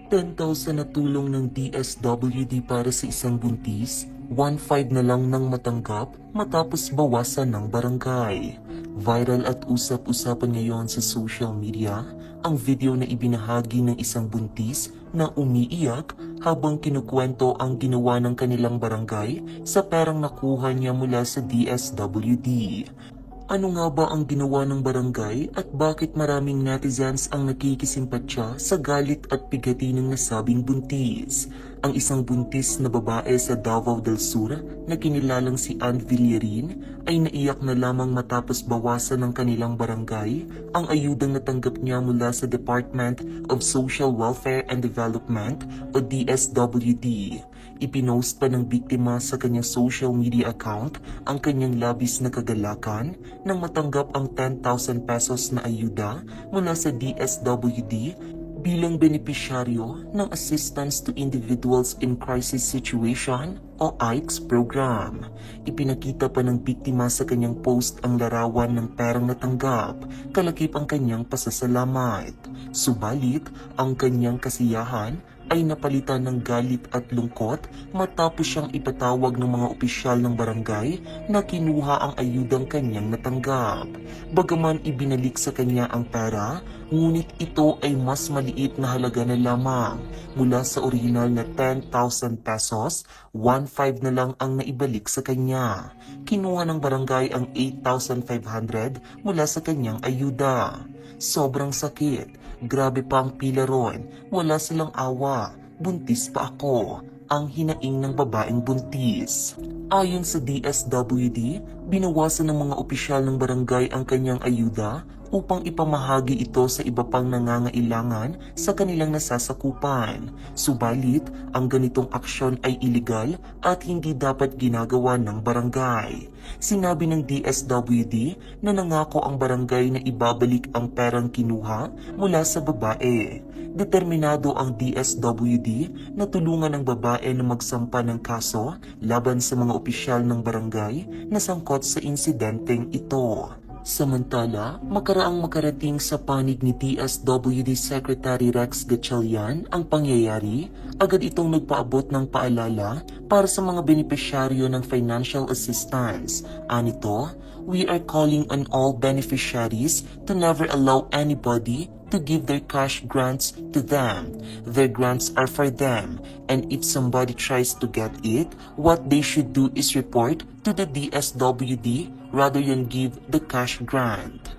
10,000 na tulong ng DSWD para sa isang buntis, 1,500 na lang nang matanggap matapos bawasan ng barangay. Viral at usap-usapan ngayon sa social media ang video na ibinahagi ng isang buntis na umiiyak habang kinukwento ang ginawa ng kanilang barangay sa perang nakuha niya mula sa DSWD. Ano nga ba ang ginawa ng barangay at bakit maraming netizens ang nakikisimpatya sa galit at bigati ng nasabing buntis? Ang isang buntis na babae sa Davao del Sur na kinilalang si Ann Villarin ay naiyak na lamang matapos bawasan ng kanilang barangay ang ayudang natanggap niya mula sa Department of Social Welfare and Development o DSWD. Ipinost pa ng biktima sa kanyang social media account ang kanyang labis na kagalakan nang matanggap ang 10,000 pesos na ayuda mula sa DSWD bilang benepisyaryo ng Assistance to Individuals in Crisis Situation o AICS program. Ipinakita pa ng biktima sa kanyang post ang larawan ng perang natanggap, kalakip ang kanyang pasasalamat. Subalit, ang kanyang kasiyahan ay napalitan ng galit at lungkot matapos siyang ipatawag ng mga opisyal ng barangay na kinuha ang ayudang kanyang natanggap. Bagaman ibinalik sa kanya ang pera, ngunit ito ay mas maliit na halaga na lamang. Mula sa orihinal na 10,000 pesos, 1,500 na lang ang naibalik sa kanya. Kinuha ng barangay ang 8,500 mula sa kanyang ayuda. Sobrang sakit. Grabe pa ang pila ron. Wala silang awa. Buntis pa ako. Ang hinaing ng babaeng buntis. Ayon sa DSWD, binawasan ng mga opisyal ng barangay ang kanyang ayuda upang ipamahagi ito sa iba pang nangangailangan sa kanilang nasasakupan. Subalit, ang ganitong aksyon ay iligal at hindi dapat ginagawa ng barangay. Sinabi ng DSWD na nangako ang barangay na ibabalik ang perang kinuha mula sa babae. Determinado ang DSWD na tulungan ang babae na magsampa ng kaso laban sa mga opisyal ng barangay na sangkot sa insidenteng ito. Samantala, makarating sa panig ni DSWD Secretary Rex Gatchalian ang pangyayari, agad itong nagpaabot ng paalala para sa mga benepisyaryo ng financial assistance. Anito, we are calling on all beneficiaries to never allow anybody to give their cash grants to them. Their grants are for them, and if somebody tries to get it, what they should do is report to the DSWD rather than give the cash grant.